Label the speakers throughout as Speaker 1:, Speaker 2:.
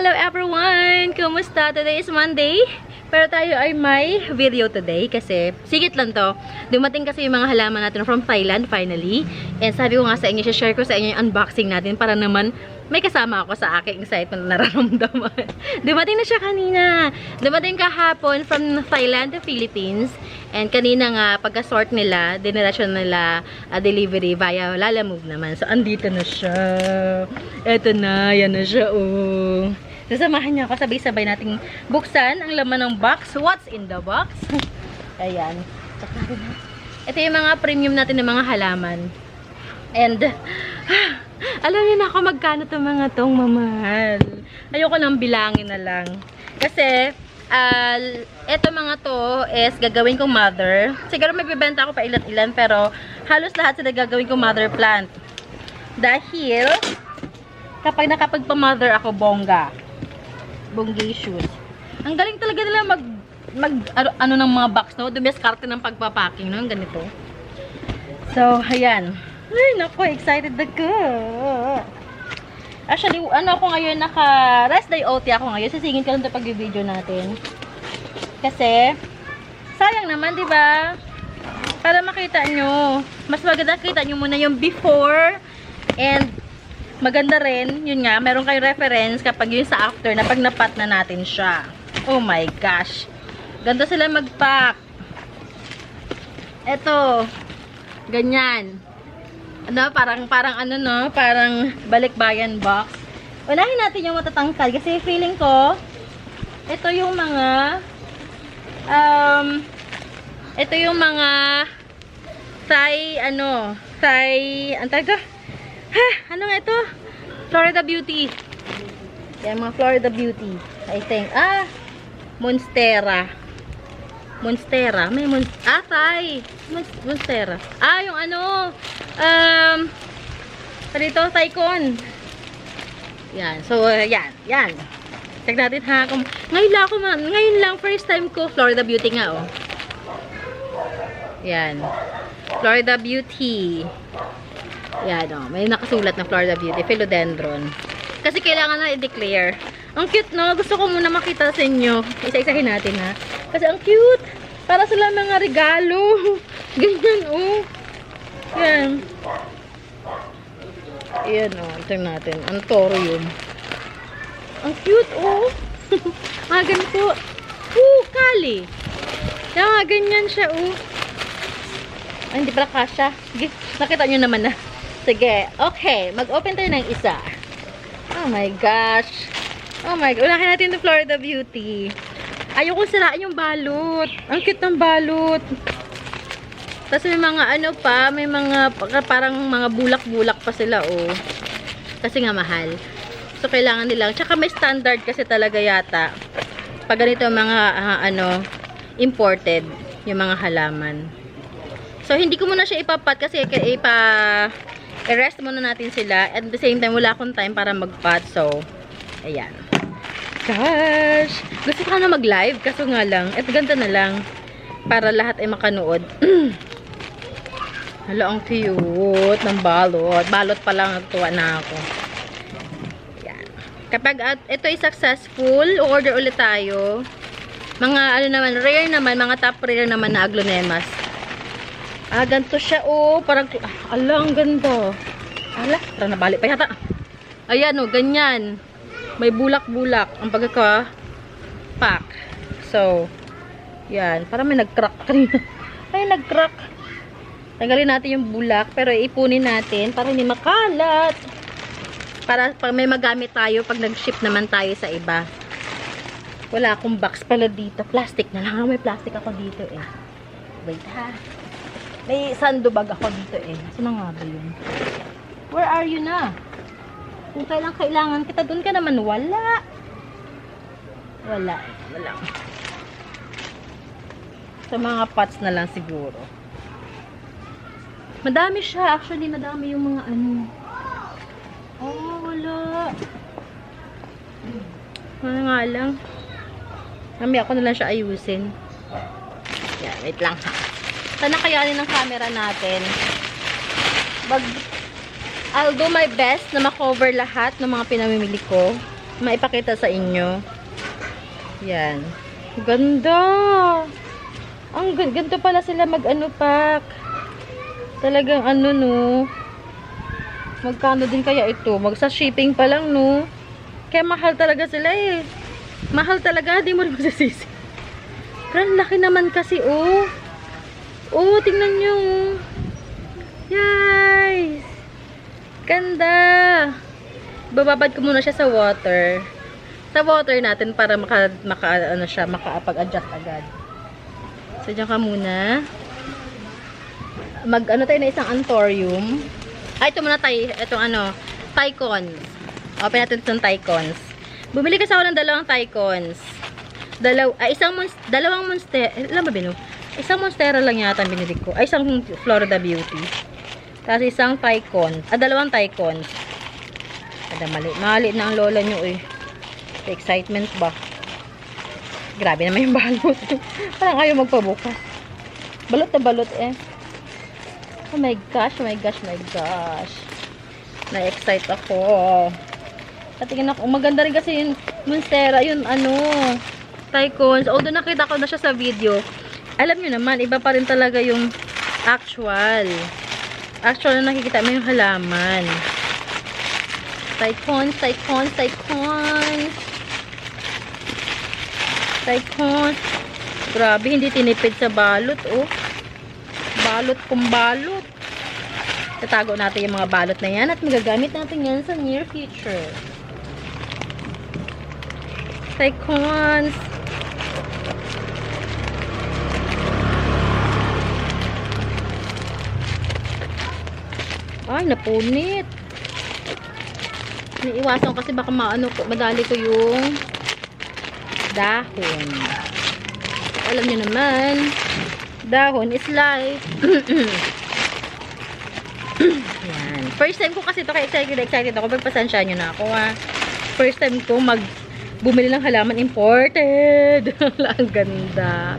Speaker 1: Hello everyone! Kumusta? Today is Monday. Pero tayo ay may video today kasi sigit lang to. Dumating kasi yung mga halaman natin from Thailand finally. And sabi ko nga sa inyo, share ko sa inyo yung unboxing natin para naman may kasama ako sa aking excitement na nararamdaman. Dumating na siya kanina. Dumating kahapon from Thailand to Philippines. And kanina nga, pagka-sort nila, dinirasyon nila delivery via Lalamove naman. So, andito na siya. Eto na, yan na siya, oh. Sasamahan niya ako, sabay-sabay nating buksan ang laman ng box. What's in the box? Ayan. Ito yung mga premium natin ng mga halaman. And, alam niyo na ako magkano itong mga tong mamahal. Ayoko nang bilangin na lang. Kasi, eto mga to is gagawin kong mother. Siguro may bibenta ako pa ilan-ilan, pero halos lahat sila gagawin kong mother plant. Dahil, kapag nakapagpa-mother ako, bonggacious. Ang galing talaga nila ano ng mga box, no? Dumiskarte ng pagpapacking, no? Ganito. So, ayan. Ay, naku, excited ako. Actually, ano ako ngayon, naka-rest day OT ako ngayon. Sisingin ko lang ito pag-video natin. Kasi, sayang naman, di ba? Para makita nyo. Mas maganda kita nyo muna yung before and maganda rin, yun nga, meron kayong reference kapag yun sa after na pag napat na natin siya. Oh my gosh. Ganda sila mag-pack. Eto. Ganyan. Ano, parang ano no, parang balikbayan box. Unahin natin yung matatangkad kasi feeling ko, ito yung mga ano nga ito? Florida Beauty. Yan, mga Florida Beauty. I think. Monstera. Monstera. May Monstera. Yung ano, dito, Tycon. Yan. So, yan. Yan. Check natin ha. Ngayon lang, first time ko, Florida Beauty nga, oh. Yan. Florida Beauty. Yan, oh. May nakasulat na Florida Beauty. Philodendron. Kasi kailangan na i-declare. Ang cute, no? Gusto ko muna makita sa inyo. Isa-isahin natin, ha? Kasi ang cute. Para sila mga regalo. Ganyan, oh. Yan. Ayan, oh. Tingnan natin. Anthurium. Ang cute, oh. Mga ganito. Kali. Yan, mga ganyan siya, oh. Ay, hindi pala kasha. Sige, nakita nyo naman na. Sige, okay. Mag-open tayo ng isa. Oh my gosh. Oh my God. Unahin natin yung Florida Beauty. Ayoko siraan yung balot. Ang cute ng balot. Tapos may mga ano pa, may mga parang mga bulak-bulak pa sila, oh. Kasi nga mahal. So, kailangan nila. Tsaka may standard kasi talaga yata. Pag ganito mga, imported, yung mga halaman. So, hindi ko muna siya ipapat kasi i-rest muna natin sila. At the same time, wala akong time para mag-pot. So, ayan. Gosh! Gusto ko na mag-live. Kaso nga lang, eto ganda na lang. Para lahat ay makanood. Hala, ang cute ng balot. Balot pa lang, nagtuwa na ako. Ayan. Kapag ito ay successful, order ulit tayo. Mga rare naman, mga top rare naman na aglonemas. Ganito siya, oh. Parang, ang ganda. Tara, nabalik pa yata. Ayan, oh, ganyan. May bulak-bulak ang pagkaka-pack. So, yan. Parang may nag-crack kanina. Ay, nag-crack. Tanggalin natin yung bulak, pero ipunin natin para hindi makalat. Para pag may magamit tayo, pag nag-ship naman tayo sa iba. Wala akong box pala dito. Plastic na lang. May plastic ako dito, eh. Wait, ha. May sandbag ako dito eh. Sino nga ba yun? Where are you na? Kung kailangan kita, doon ka naman. Wala. Sa mga pots na lang siguro. Madami siya. Actually, madami yung mga ano. Oh, wala. Wala nga lang. Mamaya ako na lang siya ayusin. Yan, wait lang ha. Sana kayanin ng camera natin. I'll do my best na makover lahat ng mga pinamimili ko. maipakita sa inyo. Yan. Ganda! Ang ganito pala sila mag-ano pack. Talagang ano no. Magkano din kaya ito? Magsa shipping pa lang no. Kaya mahal talaga sila eh. Mahal talaga, di mo rin masasisi. Pero ang laki naman kasi oh. Oh, tingnan nyo. Guys. Ganda. Bababad ko muna siya sa water. Sa water natin para makapag-adjust agad. So, dyan ka muna. Mag-ano tayo na isang anthurium. Ito muna tayo. Itong Tycons. Open natin itong Tycons. Bumili kasi ako ng dalawang Tycons. Dalawang monstera. Alam ba bino? Isang monstera lang yata ang binili ko. Ay, isang Florida Beauty. Tapos isang Tycon. Dalawang Tycons. Mali na ang lola nyo eh. Excitement ba? Grabe naman yung balot. Parang ayaw magpabukas. Balot na balot eh. Oh my gosh, oh my gosh, oh my gosh. Na-excite ako. Patingin ako. Maganda rin kasi yung monstera. Yung Tycons. Although nakita ko na siya sa video. Alam nyo naman, iba pa rin talaga yung actual. Actual na nakikita mo yung halaman. Tycons, Tycons, Tycons. Tycons. Grabe, hindi tinipid sa balot, oh. Balot kung balot. Tatago natin yung mga balot na yan at magagamit natin yan sa near future. Tycons. Ay, napunit. Iniiwasan kasi baka madali ko yung dahon. Alam niyo naman, dahon is life. Yan. First time ko kasi ito, kaya excited ako. Pagpasansya nyo na ako ha. First time ko bumili ng halaman imported. Ang ganda.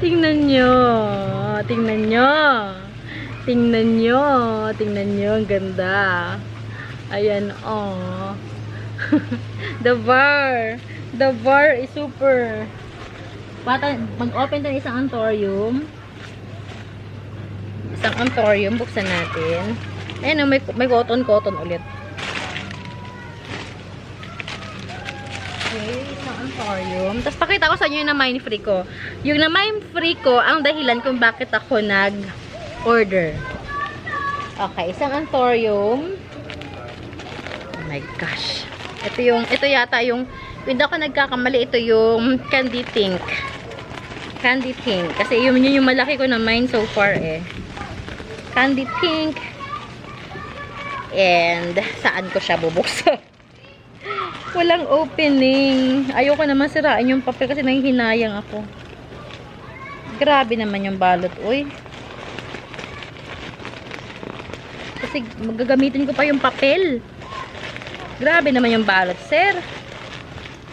Speaker 1: Tingnan nyo. Tingnan nyo. Tingnan nyo. Tingnan nyo. Ang ganda. Ayan, oh. The bar. The bar is super. Mag-open tayo isang anthurium. Isang anthurium. Buksan natin. Ayan, may cotton ulit. Okay, isang anthurium. Tapos pakita ko sa inyo yung na-mine free ko. Yung na-mine free ko, ang dahilan kung bakit ako nag-order. Okay, isang anthurium. Oh my gosh. Ito yata yung, hindi ako nagkakamali, ito yung candy pink. Candy pink. Kasi yun yung malaki ko na mine so far eh. Candy pink. And, saan ko siya bubuksan? Walang opening. Ayoko naman sirain yung papel kasi nanghihinayang ako. Grabe naman yung balot, uy. Kasi magagamitin ko pa yung papel. Grabe naman yung balot, sir.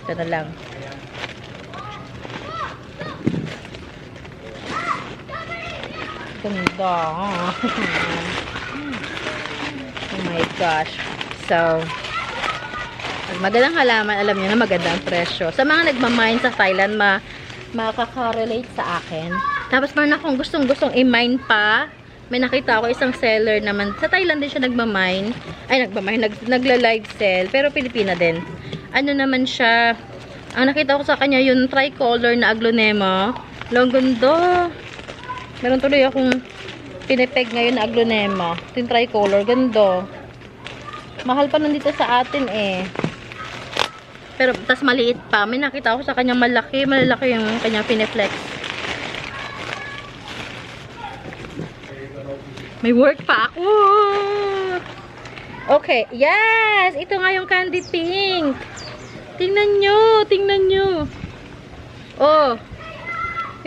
Speaker 1: Ito na lang. Ganda. Oh my gosh. So, magandang halaman, alam niyo na maganda ang presyo. Sa mga nagmamine sa Thailand, makaka-relate sa akin. Tapos meron akong gustong-gustong i-mine pa. May nakita ako isang seller naman. Sa Thailand din siya nagmamine. Ay, nagla-live sell. Pero Pilipina din. Ano naman siya. Ang nakita ko sa kanya, yung tricolor na aglonema. Ganda. Meron tuloy akong pinipeg ngayon na aglonema. Ito yung tricolor. Ganda. Mahal pa nandito sa atin eh. Pero, tas maliit pa. May nakita ako sa kanya malaki. Malalaki yung kanyang piniflex. May work pa ako. Okay. Yes! Ito nga yung candy pink. Tingnan nyo. Tingnan nyo. Oh.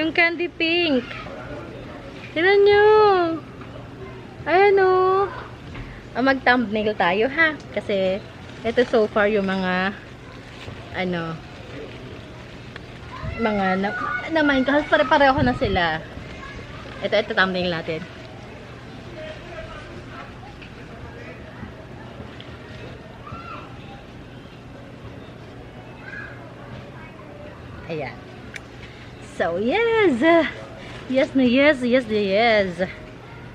Speaker 1: Yung candy pink. Tingnan nyo. Ayan o. Mag-thumbnail tayo ha. Kasi ito so far yung mga na-mine kasi pare-pareho na sila. Ito thumbnail natin. Ayan. So, yes! Yes na yes, yes na yes.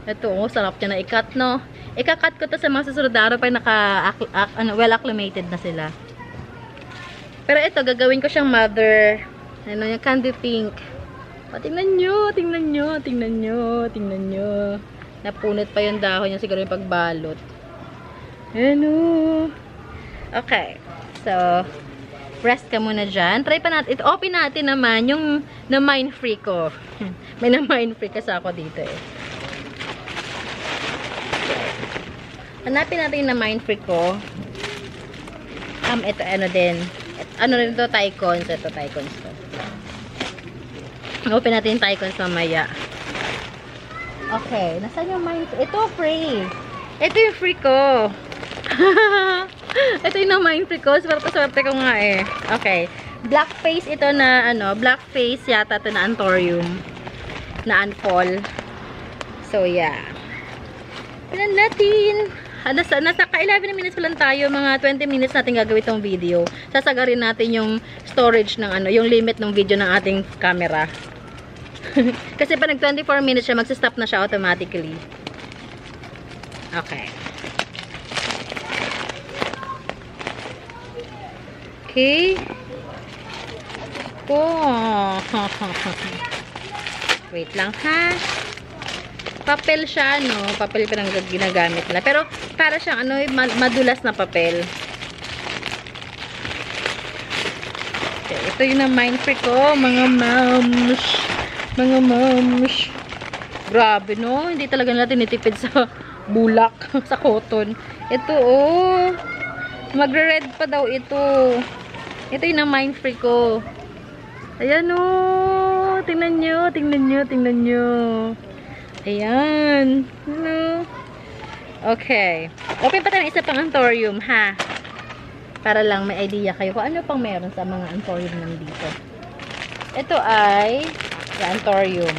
Speaker 1: Ito, oh, sarap niya na i-cut, no? Ika-cut ko to sa mga susunod na araw pa well acclimated na sila. Pero ito, gagawin ko siyang mother. Ano yung candy pink. O, tingnan nyo, tingnan nyo, tingnan nyo, tingnan nyo. Napunit pa yung dahon niya, siguro yung pagbalot. Ano? Okay. So, rest ka muna dyan. Try pa natin. Open natin naman yung na-mind free ko. May na-mind free kasi ako dito eh. Hanapin natin yung na-mind free ko. Ito ano din. Ano rin ito? Tycons. Ito Tycons to. Open natin yung Tycons mamaya. Okay. Nasaan yung mind free? Ito free. Ito yung free ko. Ito yung na-mind free ko. Swerte ko nga eh. Okay. Black face ito na ano. Black face yata ito na Anthurium. Na Anpol. So yeah. Pinan natin. Nasa ka 11 minutes pa lang tayo. Mga 20 minutes natin gagawin itong video. Sasagarin natin yung storage ng ano. Yung limit ng video ng ating camera. Kasi pa nag 24 minutes siya. Magsa-stop na siya automatically. Okay. Okay. Oh. Wait lang ha. Papel siya, no? Papel pa lang ginagamit nila. Pero, para siyang, ano, madulas na papel. Okay, ito yung na-mind free ko, mga moms. Mga moms. Grabe, no? Hindi talaga nila tinitipid sa bulak, sa cotton. Ito, oh. Magre-red pa daw ito. Ito yung na-mind free ko. Ayan, oh. Tingnan nyo, tingnan nyo, tingnan nyo. Ayan. Hello. Okay. Open pa tayo ng isa pang Anthurium, ha? Para lang may idea kayo kung ano pang meron sa mga Anthurium nandito. Ito ay Anthurium.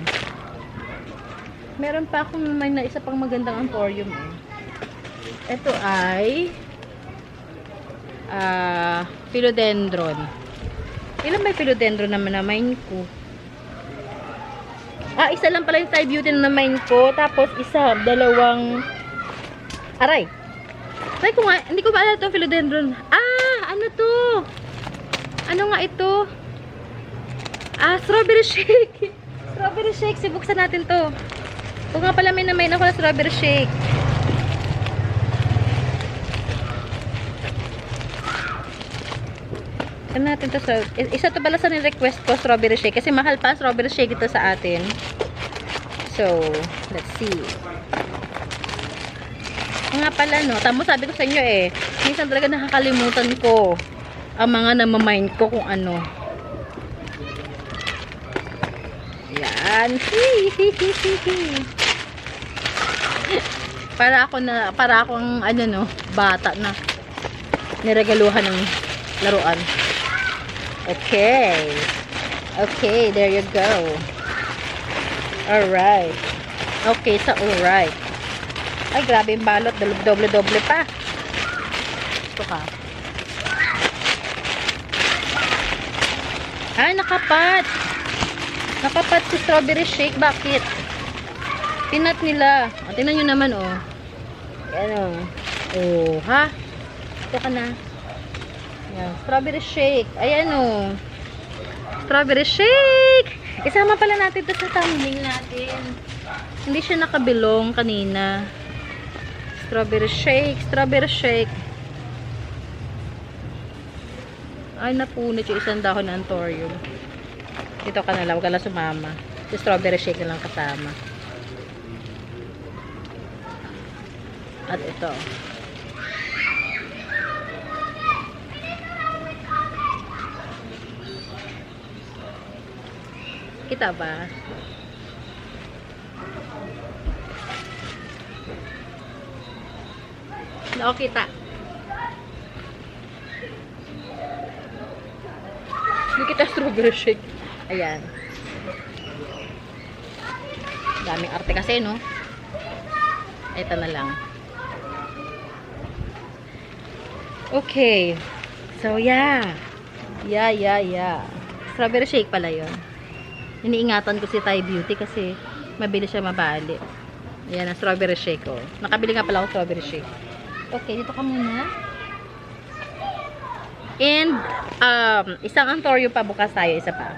Speaker 1: Meron pa akong may na isa pang magandang Anthurium eh. Ito ay Philodendron. Ilan ba yung Philodendron naman na mine ko? Isa lang pala yung Thai Beauty na mine ko. Tapos isa, dalawang aray. Try ko nga, hindi ko ba alam itong Philodendron. Ano to? Ano nga ito? Strawberry shake. Strawberry shake. Sibuksan natin to. Kung nga pala may na mine ako na strawberry shake. Ano natin to? Isa to pala sa ni-request ko, strawberry shake. Kasi mahal pa strawberry shake ito sa atin. So, let's see. Nga pala, no? Tamo sabi ko sa inyo eh. Minsan talaga nakakalimutan ko ang mga namamind ko kung ano. Yan. Para akong ano no, bata na niregaluhan ng laruan. Okay. Okay, there you go. Alright. Okay, so alright. Ay, grabe yung balot. Doble-doble pa. Ito ka. Ay, nakapat. Nakapat si strawberry shake. Bakit? Pinat nila. O, tingnan nyo naman, oh. Yan, oh. Oh, ha? Ito ka na. Yan. Strawberry shake. Ayan, oh. Strawberry shake! Isama pala natin ito sa thumbnail natin. Hindi siya nakabilong kanina. Strawberry shake. Strawberry shake. Ay, napunit yung isang dahon ng Anthurium. Dito ka na lang. Huwag ka lang sumama. Yung strawberry shake na lang kasama. At ito. Kita ba? Oo, kita. Hindi kita strawberry shake. Ayan. Daming arte kasi, no? Ito na lang. Okay. So, yeah. Yeah. Strawberry shake pala yun. Iniingatan ko si Thai Beauty kasi mabilis siya mabali. Ayan ang strawberry shake ko. Nakabili nga pala ako strawberry shake. Okay, dito ka muna. And, isang Antorio pa bukas tayo. Isa pa.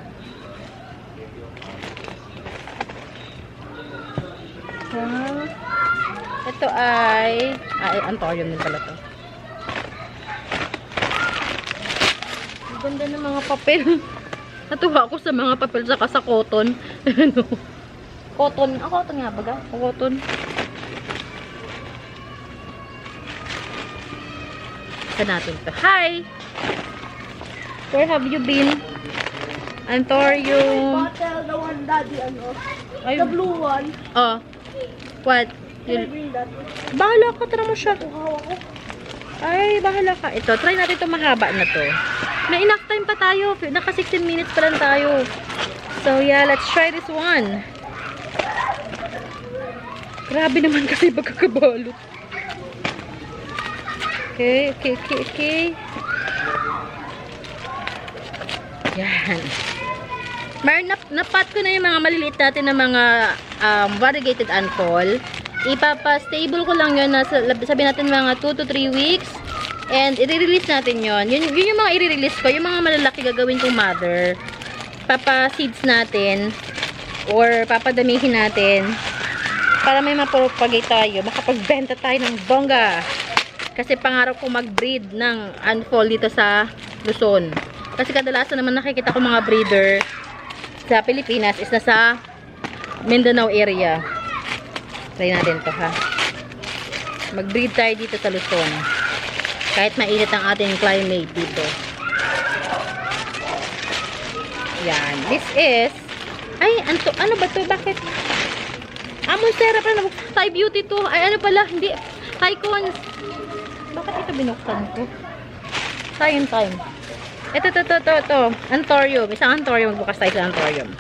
Speaker 1: Ito ay Antorio din pala to. Ang ganda ng mga papel. Natuwa ako sa mga papel saka sa cotton. Ano? Cotton. Cotton nga baga? Cotton. Isa natin to. Hi! Where have you been? Antorio.
Speaker 2: Bottle, the one daddy, ano? The blue one.
Speaker 1: Oh. What?
Speaker 2: Can I bring that?
Speaker 1: Bahala ka. Tara mo siya.
Speaker 2: Kuhawa ko.
Speaker 1: Ay, bahala ka. Ito, try natin ito mahaba na to. May enough time pa tayo. Naka 16 minutes pa lang tayo. So, yeah, let's try this one. Grabe naman kasi pagkakabalot. Okay. Yan. Napat ko na yung mga maliliit natin na mga variegated anfol. Ipapa-stable ko lang yun. Sabi natin mga 2 to 3 weeks. And i-release natin yun. Yun yung mga i-release ko. Yung mga malalaki gagawin kong mother. Papa-seeds natin. Or papadamihin natin. Para may mapropagate tayo. Makapagbenta tayo ng bongga. Kasi pangarap ko mag-breed ng anfol dito sa Luzon. Kasi kadalasan naman nakikita ko mga breeder sa Pilipinas is nasa Mindanao area. Try natin to ha. Mag-breed tayo dito sa Luzon. Kahit mainit ang ating climate dito. Yan. This is ay, ano ba to? Bakit? Monstera pala. Thai Beauty to. Ay, ano pala? Hindi. Thai Cons. Bakit ito binuksan ko? Time. Ito. Antorium. Isang Antorium. Magbukas tayo sa Antorium.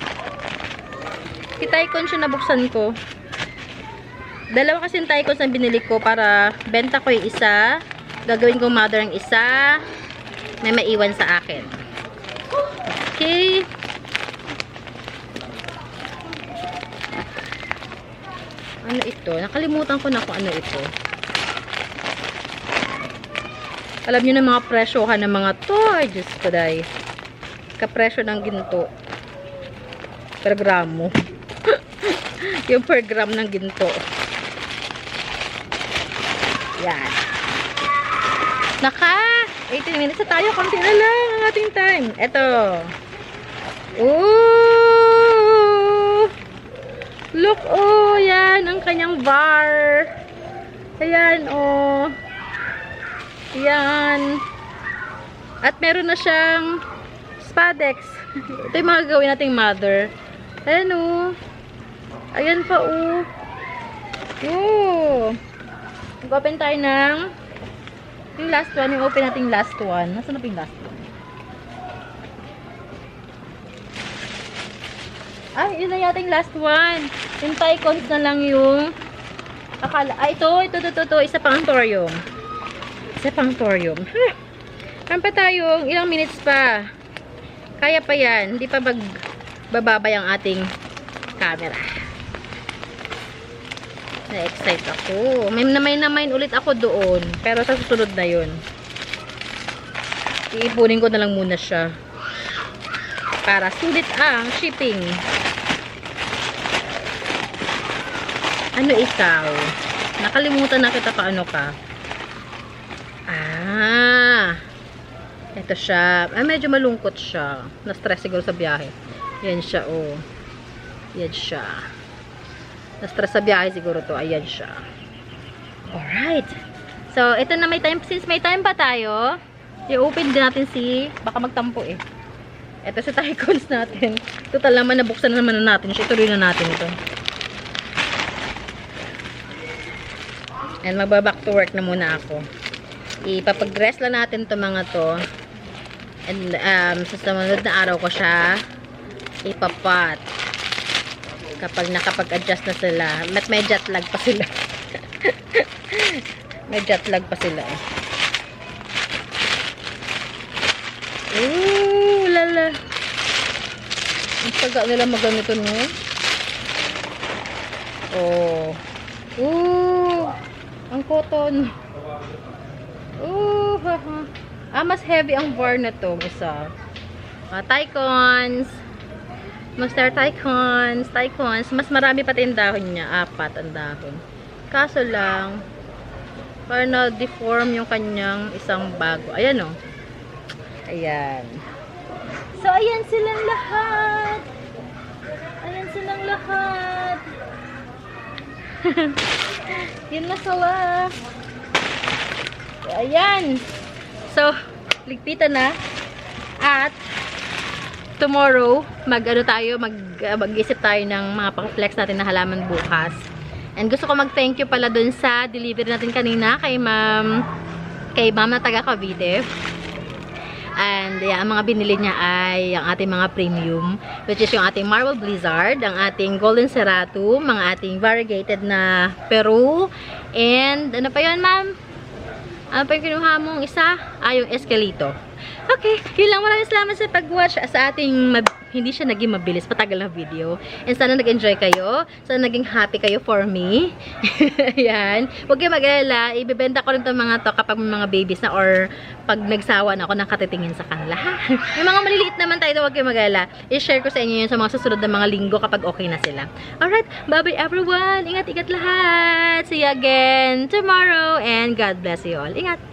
Speaker 1: Si Thai Cons yung nabuksan ko. Dalawa kasi yung Thai Cons ang binili ko para benta ko yung isa. Gagawin ko mother ang isa. May maiwan sa akin. Okay. Ano ito? Nakalimutan ko na kung ano ito. Alam niyo na mga presyohan ng mga to. Ay, Diyos ko dahi. Kapresyo ng ginto. Per gramo. Yung per gram ng ginto. Yan. Naka! 18 minutes na tayo. Konti na lang ang ating time. Ito. Ooh! Look, oh, yan. Ang kanyang bar. Ayan, oh. Yan. At meron na siyang spadex. Ito yung mga gawin nating mother. Ayan, oh. Ayan pa, oh. Oh. Mag-open tayo ng yung last one. Yung open natin last one. Nasaan na pa yung last one? Ay, yun na yata yung last one. Yung Thai Cons na lang yung akala. Ay, ito. Isa pang Antorium. Kan pa tayo, ilang minutes pa. Kaya pa yan. Hindi pa magbababay ang ating camera. Na-excite ako. May namain ulit ako doon. Pero sa susunod na yun. Iipunin ko na lang muna siya. Para sulit ang shipping. Ano ikaw? Nakalimutan na kita pa ano ka. Ito siya. Ay, medyo malungkot siya. Na-stress siguro sa biyahe. Yan siya, oh. Yan siya. Na-stress sa biyahe siguro to. Ayan siya. Alright. So, ito na may time. Since may time pa tayo, i-open din natin baka magtampo eh. Ito si Thai Cons natin. Total naman, nabuksan naman na natin siya. Ituloy na natin ito. And magba-back to work na muna ako. Ipapag-dress lang natin to mga to. And sa sumunod na araw ko siya ipapat. Kapag nakapag-adjust na sila. May jet lag pa sila. May jet lag pa sila eh. Ooh, lala. Ang taga nila maganito, no? Oh. Ooh. Ang cotton. Ooh. Mas heavy ang bar na to. Isa. Tycons. Monster Tycons. Tycons. Mas marami pati yung dahon niya. 4 ang dahon. Kaso lang, parang na-deform yung kanyang isang bago. Ayan, oh. Ayan. So, ayan silang lahat. Ayan silang lahat. Yun na sila. So, ayan. So, ligpitan na. At, tomorrow, mag-isip tayo ng mga pang-flex natin na halaman bukas. And gusto ko mag-thank you pala dun sa delivery natin kanina kay ma'am na taga Cavite. And yeah, ang mga binili niya ay ang ating mga premium, which is yung ating Marble Blizzard, ang ating Golden Cerato, mga ating variegated na Peru, and ano pa yun, ma'am? Ano pa yung kinuha mong isa? Yung Escalito. Okay, yun lang. Maraming salamat sa pag-watch sa ating hindi siya naging mabilis, patagal na video. And sana nag-enjoy kayo. Sana naging happy kayo for me. Ayan. Huwag kayo mag-alala. Ibebenta ko rin itong mga to kapag may mga babies na or pag nagsawa na ako ng katitingin sa kanila. Yung mga maliliit naman tayo, huwag kayo mag-alala. I-share ko sa inyo yun sa mga susunod na mga linggo kapag okay na sila. Alright. Bye-bye everyone. Ingat-ingat lahat. See you again tomorrow and God bless you all. Ingat.